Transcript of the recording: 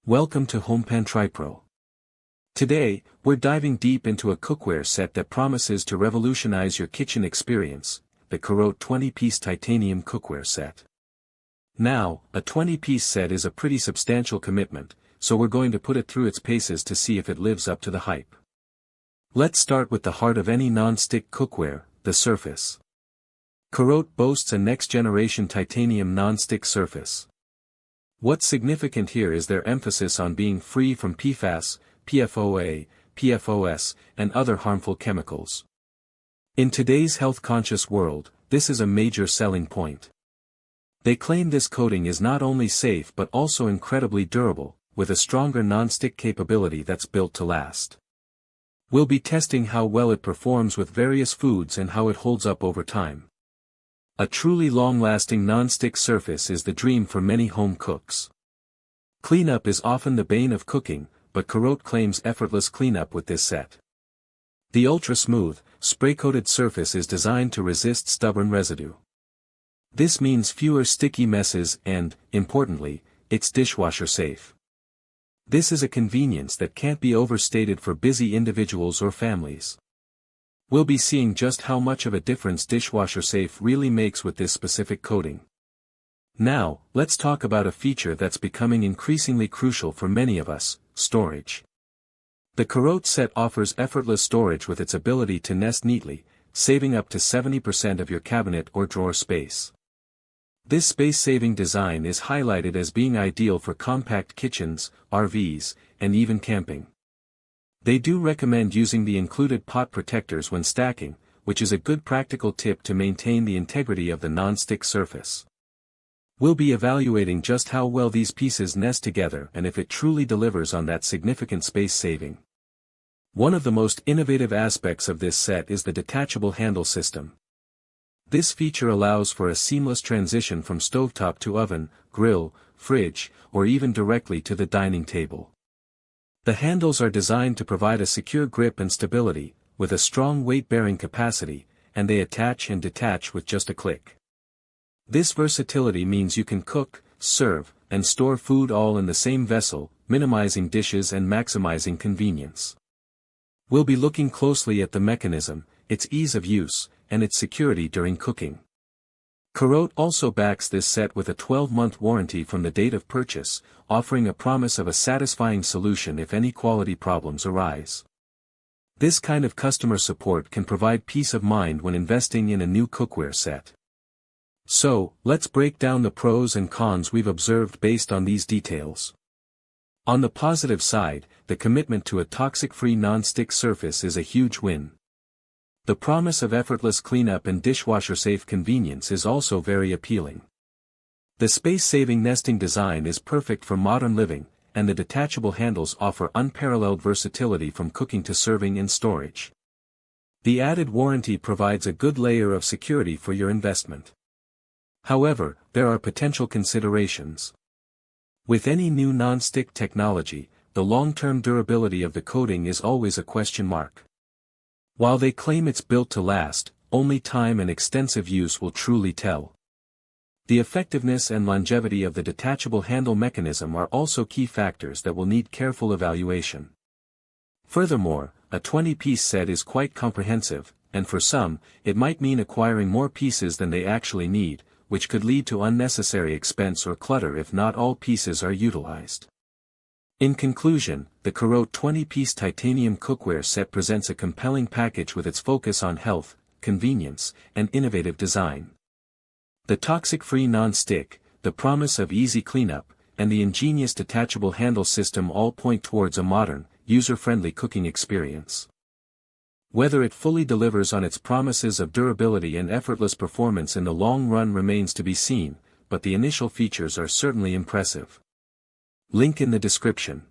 Welcome to HomePan TriPro. Today, we're diving deep into a cookware set that promises to revolutionize your kitchen experience, the CAROTE 20-piece titanium cookware set. Now, a 20-piece set is a pretty substantial commitment, so we're going to put it through its paces to see if it lives up to the hype. Let's start with the heart of any non-stick cookware, the surface. CAROTE boasts a next-generation titanium non-stick surface. What's significant here is their emphasis on being free from PFAS, PFOA, PFOS, and other harmful chemicals. In today's health-conscious world, this is a major selling point. They claim this coating is not only safe but also incredibly durable, with a stronger non-stick capability that's built to last. We'll be testing how well it performs with various foods and how it holds up over time. A truly long-lasting non-stick surface is the dream for many home cooks. Cleanup is often the bane of cooking, but CAROTE claims effortless cleanup with this set. The ultra-smooth, spray-coated surface is designed to resist stubborn residue. This means fewer sticky messes and, importantly, it's dishwasher-safe. This is a convenience that can't be overstated for busy individuals or families. We'll be seeing just how much of a difference dishwasher-safe really makes with this specific coating. Now, let's talk about a feature that's becoming increasingly crucial for many of us: storage. The CAROTE set offers effortless storage with its ability to nest neatly, saving up to 70% of your cabinet or drawer space. This space-saving design is highlighted as being ideal for compact kitchens, RVs, and even camping. They do recommend using the included pot protectors when stacking, which is a good practical tip to maintain the integrity of the non-stick surface. We'll be evaluating just how well these pieces nest together and if it truly delivers on that significant space saving. One of the most innovative aspects of this set is the detachable handle system. This feature allows for a seamless transition from stovetop to oven, grill, fridge, or even directly to the dining table. The handles are designed to provide a secure grip and stability, with a strong weight-bearing capacity, and they attach and detach with just a click. This versatility means you can cook, serve, and store food all in the same vessel, minimizing dishes and maximizing convenience. We'll be looking closely at the mechanism, its ease of use, and its security during cooking. CAROTE also backs this set with a 12-month warranty from the date of purchase, offering a promise of a satisfying solution if any quality problems arise. This kind of customer support can provide peace of mind when investing in a new cookware set. So, let's break down the pros and cons we've observed based on these details. On the positive side, the commitment to a toxic-free non-stick surface is a huge win. The promise of effortless cleanup and dishwasher-safe convenience is also very appealing. The space-saving nesting design is perfect for modern living, and the detachable handles offer unparalleled versatility from cooking to serving and storage. The added warranty provides a good layer of security for your investment. However, there are potential considerations. With any new non-stick technology, the long-term durability of the coating is always a question mark. While they claim it's built to last, only time and extensive use will truly tell. The effectiveness and longevity of the detachable handle mechanism are also key factors that will need careful evaluation. Furthermore, a 20-piece set is quite comprehensive, and for some, it might mean acquiring more pieces than they actually need, which could lead to unnecessary expense or clutter if not all pieces are utilized. In conclusion, the CAROTE 20-piece titanium cookware set presents a compelling package with its focus on health, convenience, and innovative design. The toxic-free non-stick, the promise of easy cleanup, and the ingenious detachable handle system all point towards a modern, user-friendly cooking experience. Whether it fully delivers on its promises of durability and effortless performance in the long run remains to be seen, but the initial features are certainly impressive. Link in the description.